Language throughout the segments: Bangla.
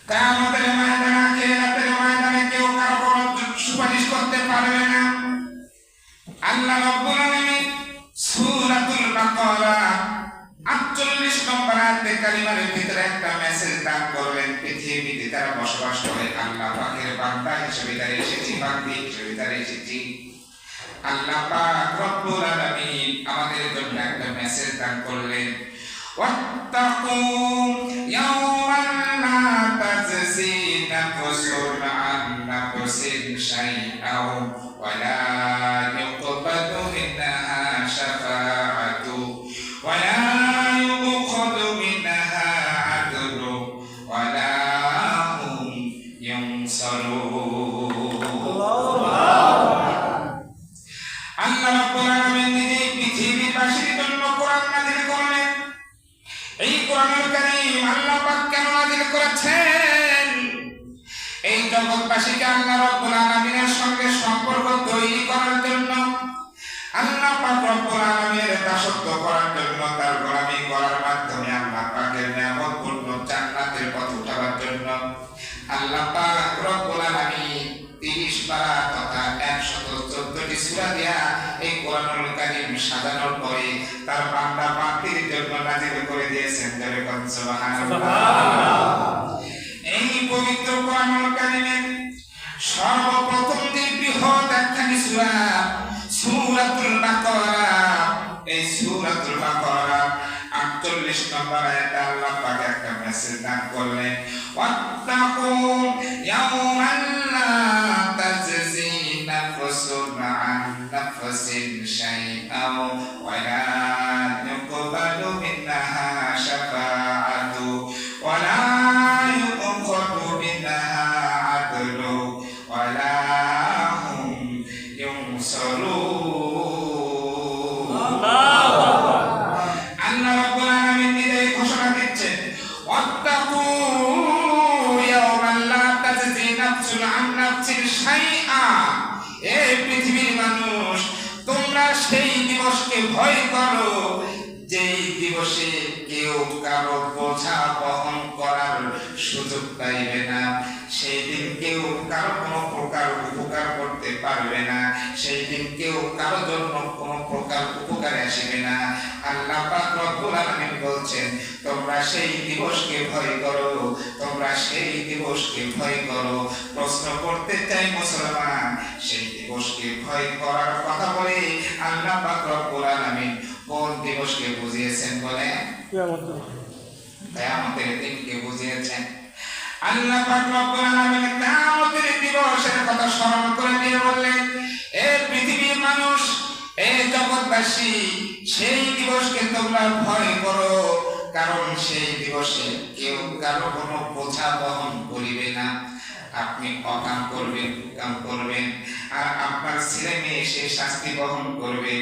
কিয়ামতের ময়দানে আখিরাতের ময়দানে কেউ কারো কোনো সুপারিশ করতে পারবে না। আল্লাহ রাব্বুল আলামিন সূরাতুল বাকারা ৪৮ নম্বর আয়াতে কালিমার ভিতরে একটা মেসেজ দান করলেন। পৃথিবীতে তারা বসবাস করে আল্লাহ পাকের বান্দা হিসেবে তারা এসেছি, বান্দি হিসেবে তারা এসেছি। আল্লাহ পাক রব্বুল আলামিন আমাদের জন্য একটা মেসেজ দান করলেন, ওয়াত্তাকু ইয়াওমান লা তাজজি নাফসুন আন নাফসিন শাইআও ওয়া লা ইউকবাদু মিনহা শাফাআতু ওয়া লা ইউখাযু মিনহা আদলু ওয়া লা হুম ইউনসারুন। আল্লাহ রাব্বুল আলামিন নিজে পৃথিবীবাসীর জন্য কোরআন নাযিল করলেন। এই কোরআনুল কারীম আল্লাহ পাক কেন নাযিল করেছেন? এই জগৎবাসীকে আল্লাহ রাব্বুল আলামিনের সঙ্গে সম্পর্ক তৈরি করার জন্য, আল্লাহ পাক রব্বুল আলামিনের দাসত্ব করার জন্য, তার গোলামি করার মাধ্যমে আল্লাহ পাকের নিয়ামতপূর্ণ জান্নাতের পথ উঠাবার জন্য আল্লাহ পাক রব্বুল আলামিন ৩০ পারা তথা ১১৪টি সূরা দিয়া এই কোরআনুল কারীম সাজানোর পরে তার বান্দা বান্দির জন্য নাযিল করে দিয়েছেন। জোরে বলুন সুবহানাল্লাহ। এই পবিত্র কোরআনুল কারীমের সর্বপ্রথম যে বৃহৎ একখানি সূরা সূরাতুল বাকারা, এই সূরাতুল বাকারা ৪৮ নম্বর আয়াতে আল্লাহ পাক একটা মেসেজ দান করলেন, ওয়াত্তাকু ইয়াওমান লা তাজজি নাফসুন আন নাফসিন শাইআও ওয়া লা ইউকবালু মিনহা শাফাআতু ওয়া লা ইউখাযু মিনহা আদলু ওয়া লা হুম ইউনসারুন। আল্লাহ রাব্বুল আলামিন নিজে ঘোষণা দিচ্ছেন, ওয়াত্তাকু ইয়াওমান লা তাজজি নাফসুন আন নাফসিন শাইআ। এই পৃথিবীর মানুষ, তোমরা সেই দিবসকে ভয় করো যেই দিবসে কেউ কারো বোঝা বহন করার সুযোগ পাইবে না। সেই দিন কেউ কারো কোনো প্রকার উপকার করতে পারবে না। সেই দিন কেউ কারো জন্য কোনো প্রকার উপকারে আসবে না। আল্লাহ পাক রব্বুল আলামিন বলছেন, তোমরা সেই দিবসকে ভয় করো, তোমরা সেই দিবসকে ভয় করো। প্রশ্ন করতে চাই মুসলমান, সেই দিবসকে ভয় করার কথা বলে আল্লাহ পাক রব্বুল আলামিন কোন দিবসকে বুঝিয়েছেন বলে? কিয়ামতের দিনকে বুঝিয়েছেন। আল্লাহ পাক রব্বুল আলামিন কিয়ামতের দিবসের কথা স্মরণ করে দিয়ে বললেন, এ পৃথিবীর মানুষ, এ জগৎবাসী, সেই দিবসকে তোমরা ভয় করো, কারণ সেই দিবসে কেউ কারো কোনো বোঝা বহন করিবে না। আপনি অকাম করবেন, কাম করবেন, আর আপনার ছেলে মেয়ে সে শাস্তি বহন করবে।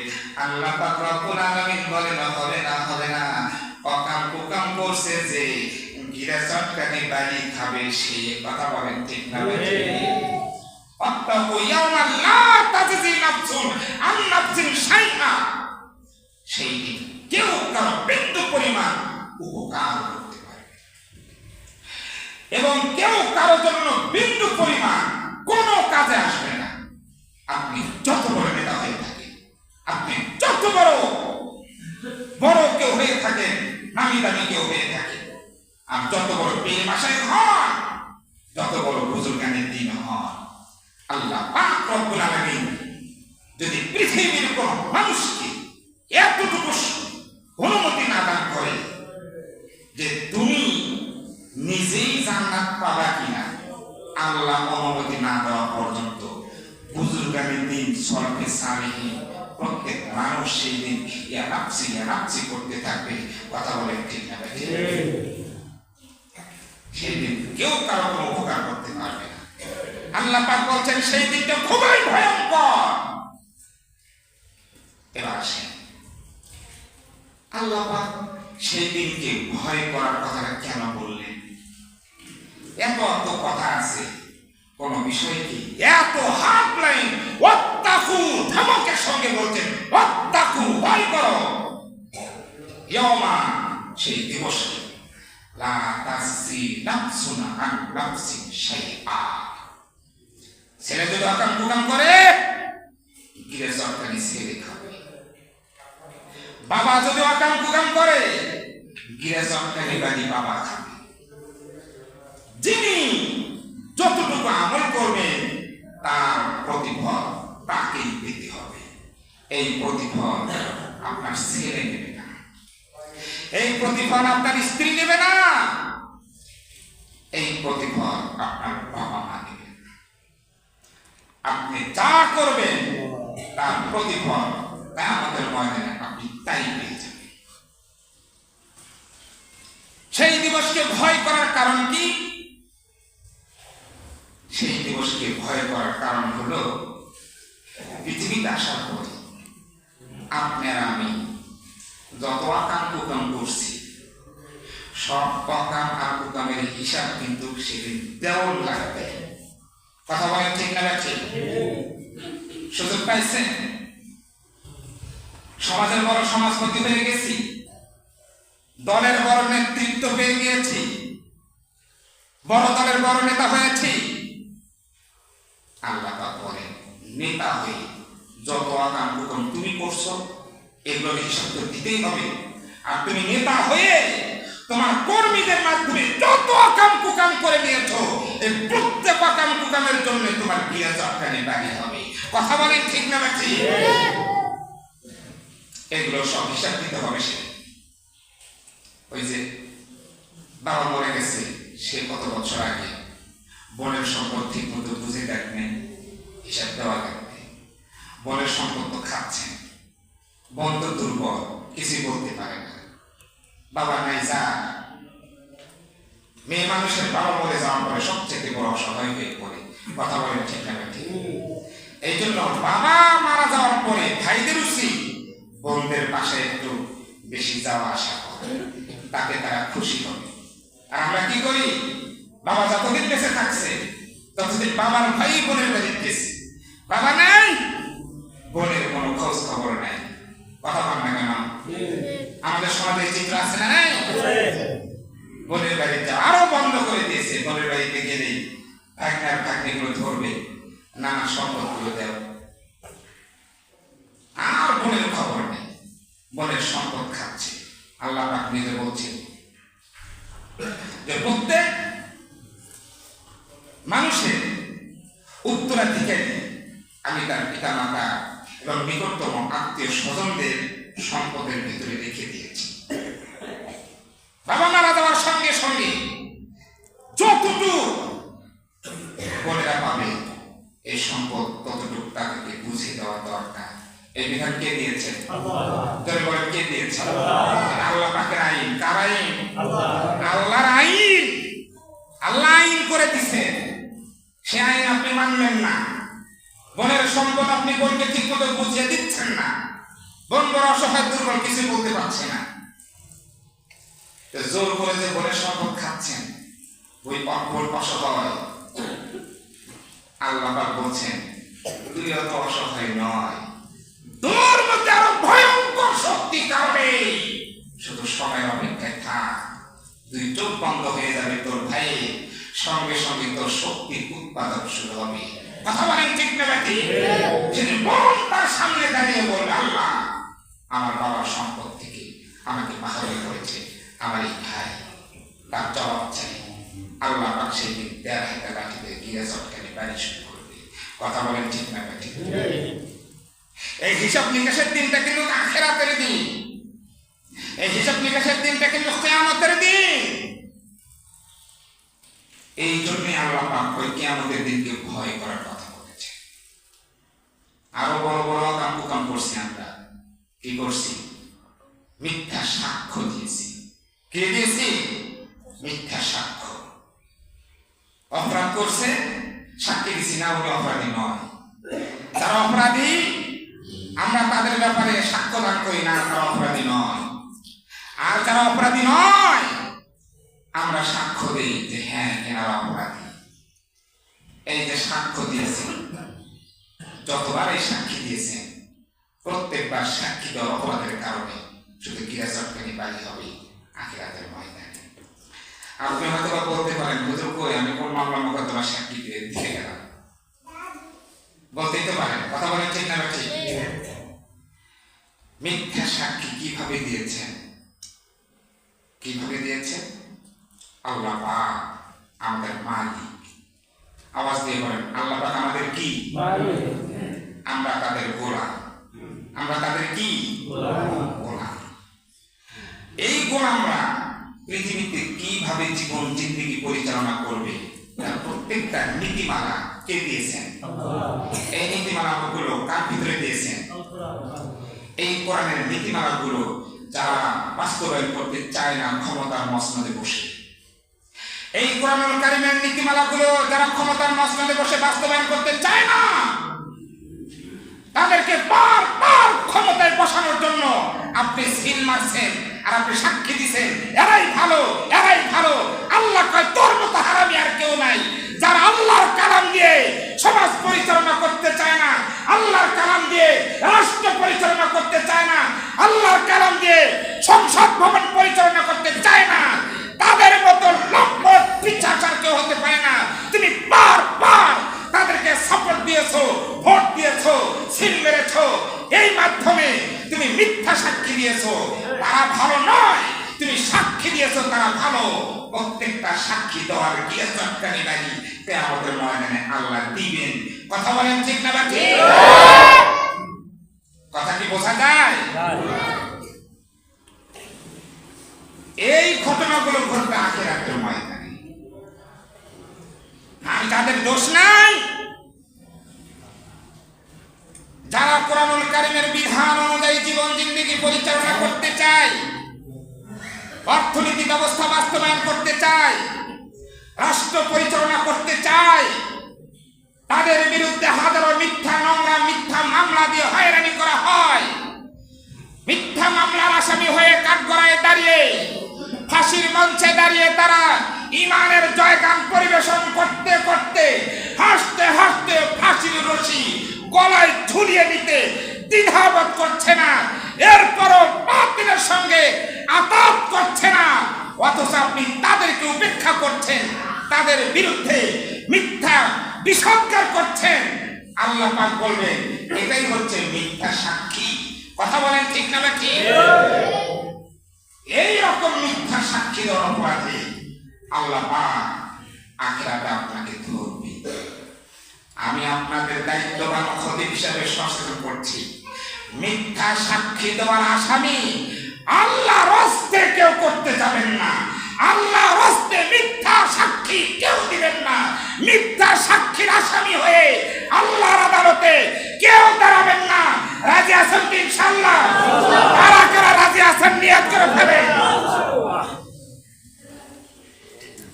আল্লাহ পাক রব্বুল আলামিন বলেন, হবে না, হবে না। অকাম কুকাম করছে যে গিরা চটকানি বাড়ি খাবে, সে কথা বলেন ঠিক না? ওয়াত্তাকু ইয়াওমান লা তাজজি নাফসুন আন নাফসিন শাইআ। সেই দিন কেউ কারো বিন্দু পরিমাণ উপকার করতে পারবে এবং কেউ কারো জন্য বিন্দু পরিমাণ কোনো কাজে আসবে না। আপনি যত বড় নেতা হয়ে থাকেন, আপনি যত বড় কেউ হয়ে থাকেন, নামি দামি কেউ হয়ে থাকেন, আর যত বড় পীর মাশায়েখ হন, যত বড় বুজুর্গানের দিন হন, আল্লাহ পাক রব্বুল আলামিন যদি পৃথিবীর কোন মানুষকে এতটুকু অনুমতি না দান করে যে তুমি নিজেই জান্নাত পাবা কিনা, আল্লাহ অনুমতি না দেওয়া পর্যন্ত বুজুর্গানের দিন সলফে সালেহীন প্রত্যেক মানুষ সেই দিন ইয়া নাফসি করতে থাকবে। কথা বলে ঠিক না? সেই দিন কেউ কারো কোনো উপকার করতে পারবে না। আল্লাহ পাক বলছেন সেই দিনটা খুবই ভয়ঙ্কর। এবার আসেন, আল্লাহ পাক সেই দিনকে ভয় করার কথাটা কেন বললেন? এত কথা আছে, কোন বিষয়কে এত হার্ডলাইন ওয়াত্তাকু ধমকের সঙ্গে বলছেন, ওয়াত্তাকু ভয় করো, ইয়াওমা সেই দিবসে লা তাসি নাফসুন আন নাফসিন শাইআ। ছেলে যদি আকাম কুকাম করে গিরে সরকারি ছেলে খাবে, বাবা যদি আকাম কুকাম করে গিরে সরকারি বাড়ি বাবা খাবে। যিনি যতটুকু আমল করবেন তার প্রতিফল তাকেই পেতে হবে। এই প্রতিফল আপনার ছেলে নেবে না, এই প্রতিফল আপনার স্ত্রী নেবে না, এই প্রতিফল আপনার বাবা মা নেবে না। আপনি যা করবেন তার প্রতিফল কিয়ামতের ময়দানে আপনি তাই পেয়ে যাবেন। সেই দিবসকে ভয় করার কারণ কি? সেই দিবসকে ভয় করার কারণ হলো পৃথিবীতে আসার পরে আপনার আমি যত আকাম কুকাম করছি সব আকাম আর কুকামের হিসাব কিন্তু সেদিন দেওয়ার লাগবে। কথা বলেন ঠিক না ঠিক? সুযোগ পাইছেন? সমাজের বড় সমাজপতি হয়ে গেছি, দলের বড় নেতৃত্ব পেয়ে গিয়েছি, বড় দলের বড় নেতা হয়েছি। আল্লাহ পাক বলেন নেতা হয়ে যত আকাম কুকাম তুমি করছো এগুলোর হিসাব তো দিতেই হবে। আর তুমি নেতা হয়ে তোমার কর্মীদের মাধ্যমে যত আকাম কুকাম করে নিয়েছো এই প্রত্যেক আকাম কুকামের জন্য তোমার বিয়ে চটকানে বাড়ি হবে। কথা বলেন ঠিক না ঠিক? এগুলো সব হিসাব দিতে হবে। সে ওই যে বাবা মরে গেছে, সে কত বছর আগে বনের সম্পদ ঠিক মতো বুঝে দেখবেন, হিসাব দেওয়া লাগবে। বনের সম্পদ তো খাচ্ছেন, বন তো দুর্বল, কিছুই বলতে পারে না, বাবা নাই যা। মেয়ে মানুষের বাবা মরে যাওয়ার পরে সবচেয়ে বড় অসহায় হয়ে পড়ে। কথা বলেন ঠিক না ঠিক? এই জন্য বাবা মারা যাওয়ার পরে ভাইদের উচিত বোনদের পাশে একটু বেশি যাওয়া আসা করে, তাকে তারা খুশি হবে। আর আমরা কি করি? বাবা যতদিন বেঁচে থাকছে ততদিন বাবার ভাই বোনের বাড়ি গেছে, বাবা নাই বোনের কোনো খোঁজ খবর নাই। কথা বল না কেন? আমাদের সমাজে চিত্র আছে না নাই? বোনের বাড়িতে আরো বন্ধ করে দিয়েছে। বোনের বাড়িতে গেলেই ভাগনার ভাগ্নিগুলো ধরবে, নানা সম্পদ গুলো দেও, আর বোনের খবর নেই, বোনের সম্পদ খাচ্ছে। আল্লাহ পাক নিজে বলছেন যে প্রত্যেক মানুষের উত্তরাধিকারী আমি তার পিতা মাতা এবং নিকটতম আত্মীয় স্বজনদের সম্পদের ভিতরে রেখে দিয়েছি। বাবা মারা যাওয়ার সঙ্গে সঙ্গে যতটুকু বোনেরা পাবে এই সম্পদ ততটুকু তাদেরকে বুঝিয়ে দেওয়া দরকার। এই বিধান কে দিয়েছেন? বলেন কে দিয়েছেন? আল্লাহ পাকের আইন। কার আইন? আল্লাহর আইন। আল্লাহ আইন করে দিচ্ছেন, সে আইন আপনি মানলেন না। বোনের সম্পদ আপনি বোনকে ঠিক মতো বুঝিয়ে দিচ্ছেন না। বোন বড় অসহায় দুর্বল, কিছু বলতে পারছে না, জোর করে যে বোনের সম্পদ খাচ্ছেন ওই অপর অসহায়। আল্লাহ পাক বলছেন তুই অত অসহায় নয়, তোর মধ্যে আরো ভয়ঙ্কর শক্তি কারণে শুধু সময় অপেক্ষায় থাক, দুই চোখ বন্ধ হয়ে যাবে তোর ভাই, সঙ্গে সঙ্গে তোর শক্তির উৎপাদন শুরু হবে। কথা বলেন ঠিক না ব্যাটি? যদি বোন তার সামনে দাঁড়িয়ে বলবে আল্লাহ আমার বাবার সম্পদ থেকে আমাকে বাহাদুরি করেছে আমার এই ভাই, তার জবাব চাই, আল্লাহ পাক সেই দিন ১.৫ হাতে লাঠিতে গিয়ে চটকানি বাড়ি শুরু করবে। কথা বলেন ঠিক না ব্যাটি? এই হিসাব নিকাশের দিনটা কিন্তু আখিরাতের দিন, এই হিসাব নিকাশের দিনটা কিন্তু কিয়ামতের দিন। এই জন্য আল্লাহ পাক ওই কিয়ামতের দিনকে ভয় করার কথা বলেছে। আরো বড় বড় কাম করছি আমরা, কি করছি? মিথ্যা সাক্ষ্য দিয়েছি। কে দিয়েছি? মিথ্যা সাক্ষ্য। অপরাধ করছে, সাক্ষী দিছি না, উনি অপরাধী নয়। যারা অপরাধী আমরা তাদের ব্যাপারে সাক্ষ্য দান করি না, তারা অপরাধী নয়। আর যারা অপরাধী নয় আমরা সাক্ষ্য দিই যে হ্যাঁ এনারা অপরাধী। এই যে সাক্ষ্য দিয়েছেন, যতবার এই সাক্ষী দিয়েছেন প্রত্যেকবার সাক্ষী দেওয়ার অপরাধের কারণে শুধু গিরা চটকানি বাড়ি হবে আখিরাতের ময়দানে। আপনি হয়তো বলতে পারেন, হুজুর কই আমি কোন মামলা মোকদ্দমা সাক্ষী দিয়ে গেলাম, বলতেই তো পারেন। কথা বলেন ঠিক না ঠিক? মিথ্যা সাক্ষী কিভাবে দিয়েছেন? কিভাবে দিয়েছেন? আল্লাহ পাক আমাদের মালিক। আওয়াজ দিয়ে বলেন, আল্লাহ পাক আমাদের কি মালিক? আমরা তাদের গোলাম। আমরা তাদের কি গোলাম? এই গোলামরা পৃথিবীতে কিভাবে জীবন জিন্দেগি পরিচালনা করবে তার প্রত্যেকটা নীতিমালা কে দিয়েছেন? এই নীতিমালাগুলো কার ভিতরে দিয়েছেন? এই কোরআনের নীতিমালাগুলো যারা বাস্তবায়ন করতে চায় না ক্ষমতার মসনদে বসে, এই কোরআনুল কারীমের নীতিমালাগুলো যারা ক্ষমতার মসনদে বসে বাস্তবায়ন করতে চায় না, তাদেরকে বারবার ক্ষমতায় বসানোর জন্য আপনি সিল মারছেন আর আপনি সাক্ষী দিছেন এরাই ভালো, এরাই ভালো। আল্লাহ কয় তোর মতো হারামি আর কেউ নাই। যারা আল্লাহর কালাম দিয়ে সমাজ পরিচালনা করতে চায় না, আল্লাহর কালাম দিয়ে রাষ্ট্র পরিচালনা করতে চায় না, আল্লাহর কালাম দিয়ে সংসদ ভবন পরিচালনা করতে চায় না, তাদের মতো লম্পট পিছাচার কেউ হতে পারে না। তুমি বারবার তাদেরকে সাপোর্ট দিয়েছো, ভোট দিয়েছো, সিল মেরেছো, এই মাধ্যমে তুমি মিথ্যা সাক্ষী দিয়েছো তারা ভালো নয়, তুমি সাক্ষী দিয়েছো তারা ভালো। প্রত্যেকটা সাক্ষী দেওয়ার গিয়ে চটকানি লাগি আমাদের ময়দানে আল্লাহ দিবেন। কথা বলেন ঠিক না ঠিক? কথা কি বোঝা যায়? এই ঘটনাগুলো ঘটবে আখিরাতের ময়দানে। আমি তাদের দোষ নাই যারা কোরআনুল কারীমের বিধান অনুযায়ী জীবন জিন্দেগি পরিচালনা করতে চায়, অর্থনীতি ব্যবস্থা বাস্তবায়ন করতে চায়, রাষ্ট্র পরিচালনা করতে চায়, তাদের বিরুদ্ধে হাজারো মিথ্যা নোংরা মিথ্যা মামলা দিয়ে হয়রানি করা হয়। মিথ্যা মামলার আসামি হয়ে কাঠগড়ায় দাঁড়িয়ে ফাঁসির মঞ্চে দাঁড়িয়ে তারা ইমানের জয়গান পরিবেশন করতে করতে হাসতে হাসতে ফাঁসির রশি গলায় ঝুলিয়ে নিতে দ্বিধাবোধ করছে না, এরপরও বাতিলের সঙ্গে আতাত করছে না, অথচ আপনি তাদেরকে উপেক্ষা করছেন, তাদের বিরুদ্ধে মিথ্যা বিষোদ্গার করছেন। আল্লাহ পাক বলবেন এটাই হচ্ছে মিথ্যা সাক্ষী। কথা বলেন ঠিক না ঠিক? এই রকম মিথ্যা সাক্ষী দেওয়ার অপরাধে আল্লাহ পাক আখিরাতে আপনাকে ধরবে। আমি আপনাদের দায়িত্ববান খতিব হিসাবে সচেতন করছি, মিথ্যা সাক্ষী দেওয়ার আসামি আল্লাহর রাস্তে কেউ করতে যাবেন না। আল্লাহর রাস্তে মিথ্যা সাক্ষী কেউ দিবেন না। মিথ্যা সাক্ষীর আসামি হয়ে আল্লাহর আদালতে কেউ দাঁড়াবেন না। রাজি আছেন কি ইনশাআল্লাহ? কারা কারা রাজি আছেন নিয়ত করে ফেলেন।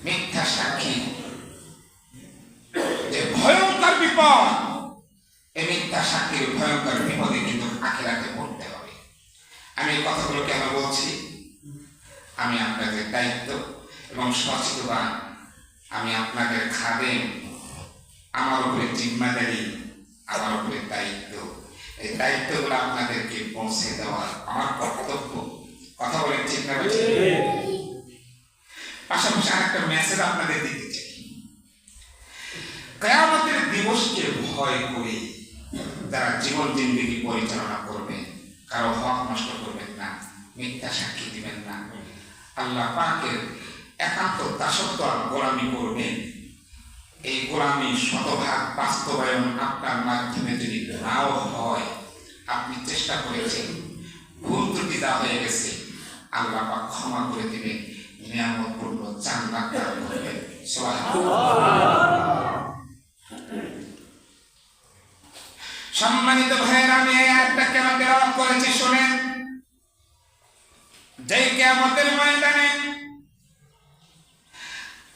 মিথ্যা সাক্ষী যে ভয়ঙ্কর বিপদ, এই মিথ্যা সাক্ষীর ভয়ঙ্কর বিপদে কিন্তু আখিরাতে পড়তে হবে। আমি এই কথাগুলো কেন বলছি? আমি আপনাদের দায়িত্ব এবং সচেতন, আমি আপনাদের খাদেম, আমার উপরে জিম্মাদারি, আমার উপরে দায়িত্ব। এই দায়িত্বগুলো আপনাদেরকে পৌঁছে দেওয়া আমার কর্তব্য। কথা বলেন ঠিক না? পাশাপাশি আরেকটা মেসেজ আপনাদের দিতে চাই। কিয়ামতের দিবসকে ভয় করে যারা জীবন জিন্দেগি পরিচালনা করবেন, কারো হক নষ্ট করবেন না, মিথ্যা সাক্ষী দিবেন না, আল্লাহ পাকের একান্ত দাসত্ব আর গোলামি করবেন, এই গোলামি শতভাগ বাস্তবায়ন আপনার মাধ্যমে যদি নাও হয়, আপনি চেষ্টা করেছেন, ভুল ত্রুটি যা হয়ে গেছে আল্লাহ পাক ক্ষমা করে দিবেন, নিয়ামতপূর্ণ জান্নাত দান করবেন। সম্মানিত ভাইয়েরা, আমি এই আয়াতটা কেন তেলাওয়াত করেছি শুনেন। যে কিয়ামতের ময়দানে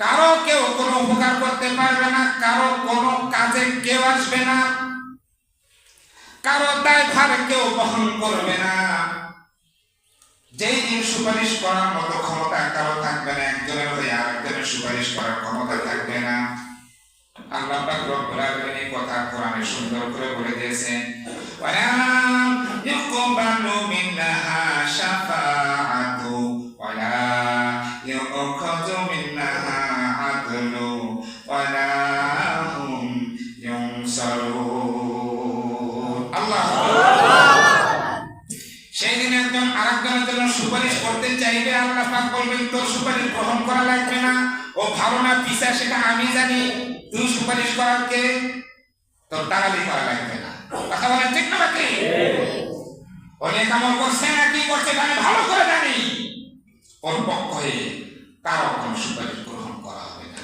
কারো কেউ কোনো উপকার করতে পারবে না, কারো কোনো কাজে কেউ আসবে না, কারো দায়ভার কেউ বহন করবে না। যেই দিন সুপারিশ করার মতো ক্ষমতা কারো থাকবে না, একজনের হয়ে আরেকজনের সুপারিশ করার ক্ষমতা থাকবে না। আল্লাহ পাক রব্বুল আলামিন এই কথা কোরআনে সুন্দর করে বলে দিয়েছেন, ওয়া ইউকবালু মিনহা শাফাআতু ওয়া লা ইউখাযু মিনহা তোর সুপারিশ গ্রহণ করা লাগবে না, ও ভালো না পিছা সেটা আমি জানি, তুই সুপারিশ করার কে, তোর দালালি করা লাগবে না। কথা বলেন ঠিক না বাকি? অনেক আমল করছে না কি করছে আমি ভালো করে জানি, ওর পক্ষে কারো কোনো সুপারিশ গ্রহণ করা হবে না।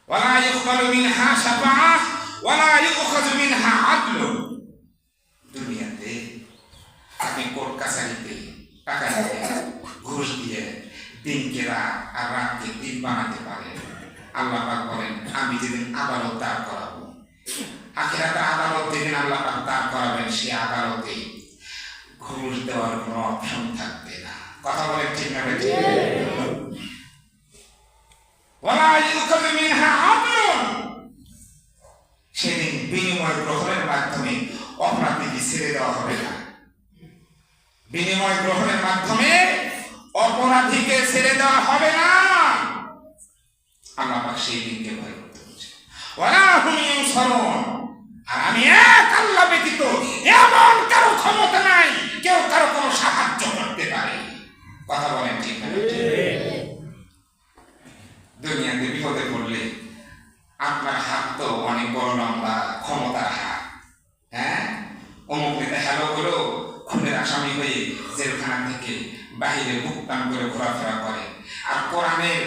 ওয়ালা ইউকবালু মিনহা শাফাআহ ওয়ালা ইউখাযু মিনহা আদল। দুনিয়াতে আপনি কোর্ট কাছারিতে টাকা দিয়ে ঘুষ দিয়ে দিনকে রাত আর রাতকে দিন বানাতে পারেন। আল্লাহ পাক বলেন আমি যেদিন আদালত দাঁড় করাবো, আখিরাতের আদালত যেদিন আল্লাহ পাক দাঁড় করাবেন, সে আদালতে ঘুষ দেওয়ার কোনো অপশন থাকবে না। কথা বলেন ঠিক না বেঠিক? ওয়ালা ইউখাযু মিনহা আদল। সেদিন বিনিময় গ্রহণের মাধ্যমে অপরাধীকে ছেড়ে দেওয়া হবে না। বিনিময় গ্রহণের মাধ্যমে অপরাধীকে ছেড়ে দেওয়া হবে না। আল্লাহ পাক সেই দিনকে ভয় করতে বলছে, ওয়ালা হুম ইউনসারুন। আর আমি এক আল্লাহ ব্যতীত এমন কারো ক্ষমতা নাই কেউ কারো কোনো সাহায্য করতে পারে। কথা বলেন ঠিক না? দুনিয়াতে বিপদে পড়লে আপনার হাত তো অনেক বড় লম্বা ক্ষমতার হাত। হ্যাঁ, অমুক নেতা হ্যালো হলো খুনের আসামি হয়ে জেলখানা থেকে বাহিরে ভুগতান করে ঘোরাফেরা করে, আর কোরআনের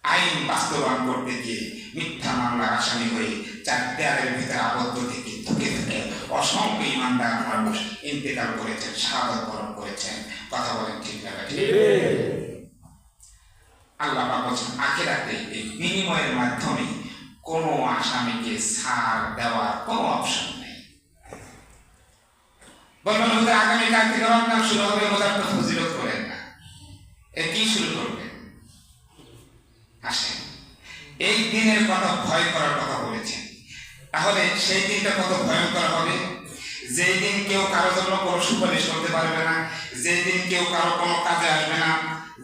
আইন বাস্তবায়ন করতে গিয়ে মিথ্যা মামলার আসামি হয়ে চার দেয়ালের ভিতরে আবদ্ধ থেকে ধুকে ধুকে অসংখ্য ইমানদার মানুষ ইন্তেকাল করেছেন, শাহাদাত বরণ করেছেন। কথা বলেন ঠিক না? আল্লাহ পাক বলেন আখিরাতে এই বিনিময়ের মাধ্যমে কোনো আসামিকে ছাড় দেওয়ার কোনো অপশন নেই। বলবেন হুজুর আগামীকাল থেকে রমজান শুরু হবে, রোজার তো ফজিলত করেন না, এ কি শুরু করবেন? আসেন, এই দিনের কথা ভয় করার কথা বলেছেন, তাহলে সেই দিনটা কত ভয়ঙ্কর হবে, যেই দিন কেউ কারো জন্য কোনো সুপারিশ করতে পারবে না, যেই দিন কেউ কারো কোনো কাজে আসবে না,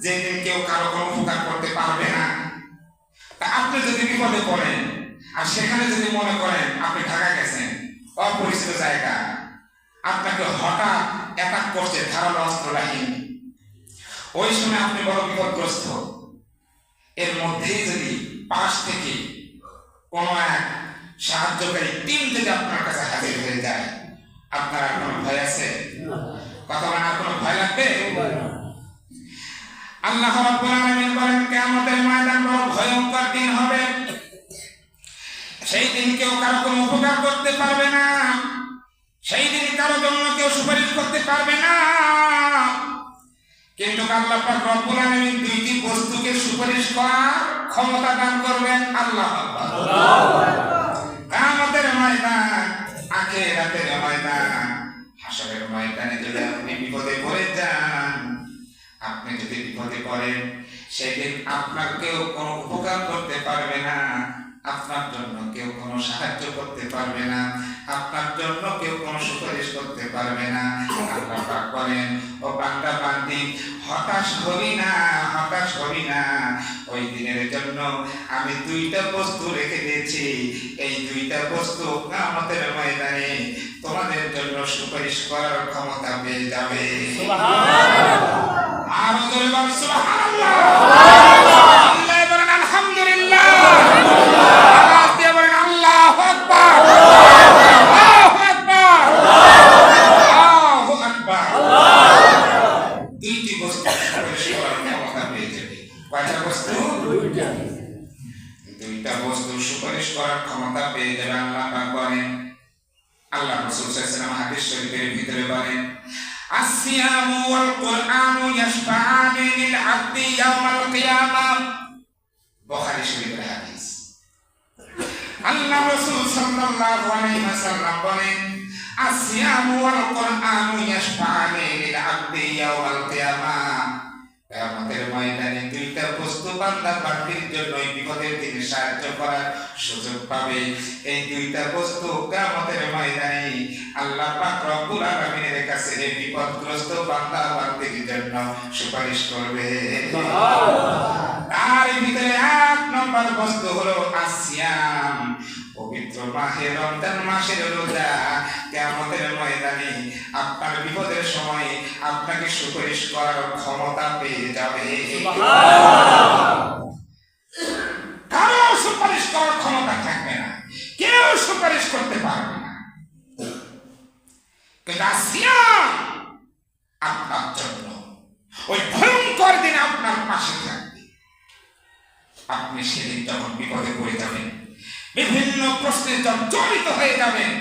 যেই দিন কেউ কারো কোনো উপকার করতে পারবে না। তা আপনি যদি বিপদে পড়েন আর সেখানে যদি মনে করেন আপনি ঢাকা গেছেন, অপরিচিত জায়গা, আপনাকে হঠাৎ অ্যাটাক করছে ধারালো অস্ত্র বাহিনী, ওই সময় আপনি বড় বিপদগ্রস্ত, এর মধ্যেই যদি পাশ থেকে কোনো এক সাহায্যকারী টিম যদি আপনার কাছে হাজির হয়ে যায়, আপনার আর কোনো ভয় আছে? কথা বলেন, আর কোনো ভয় লাগবে? আল্লাহ রাব্বুল আলামিন বলেন কিয়ামতের ময়দান বড় ভয়ঙ্কর দিন হবে। সেই দিন কেউ কারো কোনো উপকার করতে পারবে না, সেই দিন কারো জন্য কেউ সুপারিশ করতে পারবে না। কিন্তু আল্লাহ পাক রব্বুল আলামিন দুইটি বস্তুকে সুপারিশ করার ক্ষমতা দান করবেন। আল্লাহ কিয়ামতের ময়দান, আখিরাতের ময়দান, হাসরের ময়দানে যদি আপনি বিপদে পড়ে যান, আপনি যদি বিপদে পড়েন, সেদিন আপনার কেউ কোনো উপকার করতে পারবে না, আপনার জন্য কেউ কোনো সাহায্য করতে পারবে না, আপনার জন্য কেউ কোনো সুপারিশ করতে পারবে না। আল্লাহ পাক বলেন, ও বান্দা বান্দি, হতাশ হবি না, হতাশ হবি না। ওই দিনের জন্য আমি দুইটা বস্তু রেখে দিয়েছি, এই দুইটা বস্তু কিয়ামতের ময়দানে তোমাদের জন্য সুপারিশ করার ক্ষমতা পেয়ে যাবে। আর জোরে বল সুবহানাল্লাহ। আল্লাহ বলেন আলহামদুলিল্লাহ, আওয়াজ দিয়ে বলেন আল্লাহু আকবার, আল্লাহু আকবার, আল্লাহু আকবার। দুইটি বস্তু সুপারিশ করার ক্ষমতা পেয়ে যাবে। কয়টা বস্তু? দুইটা বস্তু সুপারিশ করার ক্ষমতা পেয়ে যাবে। আল্লাহ পাক বলেন, আল্লাহ রাসূল সাল্লাল্লাহু আলাইহি ওয়াসাল্লাম হাদিস শরীফের ভিতরে বলেন, আসিয়ামু ওয়াল কুরআনু ইয়াশফাআনি লিল আবদি ইয়াওমাল কিয়ামাহ। বুখারী শরীফের হাদিস। আল্লাহ রাসূল সাল্লাল্লাহু আলাইহি ওয়াসাল্লাম বলেন, আসিয়ামু ওয়াল কুরআনু ইয়াশফাআনি লিল আবদি ইয়াওমাল কিয়ামাহ। কিয়ামতের ময়দানে দুইটা বস্তু বান্দা বান্দির জন্য বিপদের দিনে সাহায্য করার সুযোগ পাবে। এই দুইটা বস্তু কিয়ামতের ময়দানে আল্লাহ পাক রব্বুল আলামিনের কাছে বিপদগ্রস্ত বান্দা বান্দির জন্য সুপারিশ করবে। তার ভিতরে এক নম্বর বস্তু হলো আসিয়াম, পবিত্র মাহে রমজান মাসের রোজা। কিয়ামতের ময়দানে আপনার বিপদের সময় আপনাকে সুপারিশ করার ক্ষমতা পেয়ে যাবে। কারো সুপারিশ করার ক্ষমতা থাকবে না, কেউ সুপারিশ করতে পারবে না। কিন্তু সিয়াম আপনার জন্য ওই ভয়ঙ্কর দিনে আপনার পাশে থাকবে। আপনি সেদিন যখন বিপদে পড়ে যাবেন, বিভিন্ন প্রশ্নে জর্জরিত হয়ে যাবেন,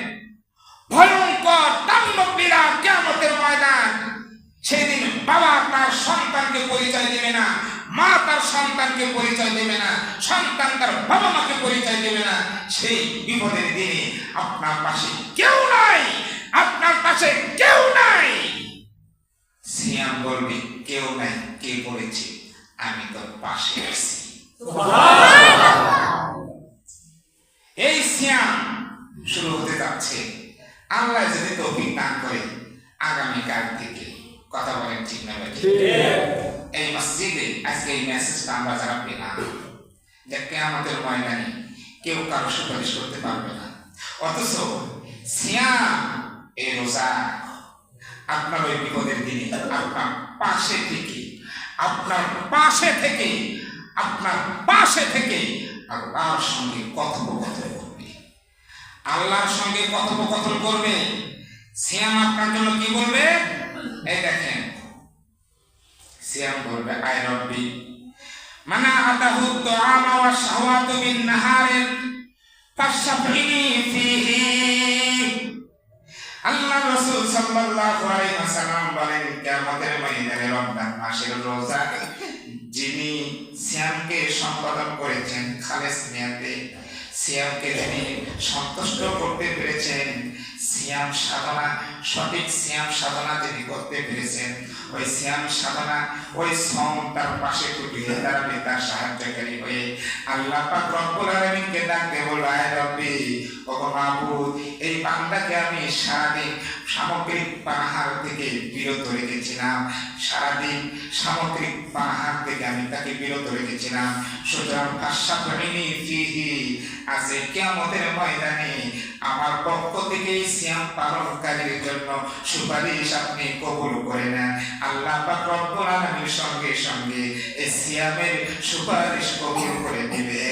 ভয়ঙ্কর তাণ্ডবীরা কিয়ামতের ময়দান, সেদিন বাবা তার সন্তানকে পরিচয় দেবে না, মা তার সন্তানকে পরিচয় দেবে না, সন্তান তার বাবা মাকে পরিচয় দেবে না। সেই বিপদের দিনে আপনার পাশে কেউ নাই, আপনার পাশে কেউ নাই। সিয়াম বলবে, কেউ নাই, কে বলেছে? আমি তোর পাশে আছি। এই সিয়াম শুরু হতে যাচ্ছে। আল্লাহ যদি তৌফিক দান করে আগামীকাল থেকে, কথা বলেন ঠিক না ভাই? এই মসজিদে আজকে এই মেসেজটা আমরা যারা পেলাম যে কিয়ামতের ময়দানে কেউ কারো সুপারিশ করতে পারবে না, অথচ সিয়াম এই রোজা আপনার ওই বিপদের দিনে আপনার পাশে থেকে, আপনার পাশে থেকে, আপনার পাশে থেকে আল্লাহর সঙ্গে কথোপকথন করবে, আল্লাহর সঙ্গে কথোপকথন করবে। সিয়াম আপনার জন্য কি বলবে? এই দেখেন, সিয়াম বলবে, আয় রব্বি মানা আতাহু তুআমা ওয়া শাহওয়াতু মিন নাহারিন ফাশফিনি ফিহি। আল্লাহ রাসূল সাল্লাল্লাহু আলাইহি ওয়াসাল্লাম বলেন, কিয়ামতের ময়দানে রমজান মাসের রোজা যিনি সিয়ামকে সম্পাদন করেছেন খালেস নিয়তে, সিয়ামকে যিনি সন্তুষ্ট করতে পেরেছেন, সিয়াম সাধনা, সঠিক সিয়াম সাধনা যিনি করতে পেরেছেন, ওই সিয়াম সাধনা, ওই শ্রম তার পাশে টুটিয়ে দাঁড়াবে, তার সাহায্যকারী হয়ে। আল্লাহ পাক রব্বুল আলামিনকে ডাকতে বলল, আয় রব্বি, ওগো মাবুদ, এই বান্দাকে আমি সারাদিন সামগ্রিক পানাহার থেকে বিরত রেখেছিলাম, সারাদিন সামগ্রিক পানাহার থেকে আমি তাকে বিরত রেখেছিলাম, সুতরাং ফাশফিনি ফিহি, আজ কিয়ামতের ময়দানে আমার পক্ষ থেকে সিয়াম পালনকারীর জন্য সুপারিশ আপনি কবুল করে নেন। আল্লাহ পাক রব্বুল আলামিনের সঙ্গে সঙ্গে এই সিয়ামের সুপারিশ কবুল করে নেবে।